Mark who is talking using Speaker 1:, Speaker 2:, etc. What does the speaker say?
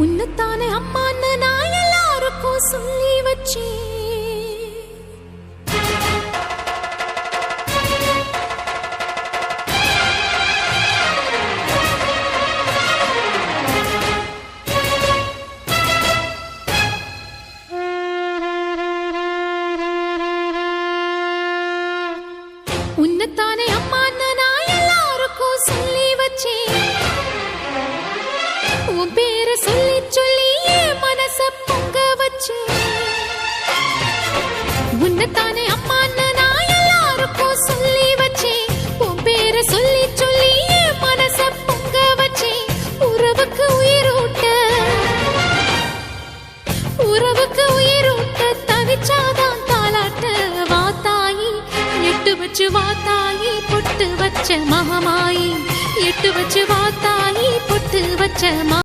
Speaker 1: உன்னத்தானே அம்மான்னு நான் எல்லாருக்கும் சொல்லி வச்சேன். உன்னத்தானே அம்மான்னு நான் எல்லாருக்கும் சொல்லி வச்சேன். உன் பேரை சொல்லி சொல்லி என் மனச பொங்க வச்சேன். உன்னத்தானே அம்மான்னு நான் எல்லாருக்கும் சொல்லி வச்சேன். உன் பேரை சொல்லி சொல்லி என் மனச பொங்க வச்சேன். உறவுக்கு உயிரூட்ட தவிச்சாதான் தாலாட்ட. வாத்தாயி எட்டு வச்சு வாத்தாயி பொட்டு வச்ச மகமாயி. எட்டு வச்சு வாத்தாயி பொட்டு வச்ச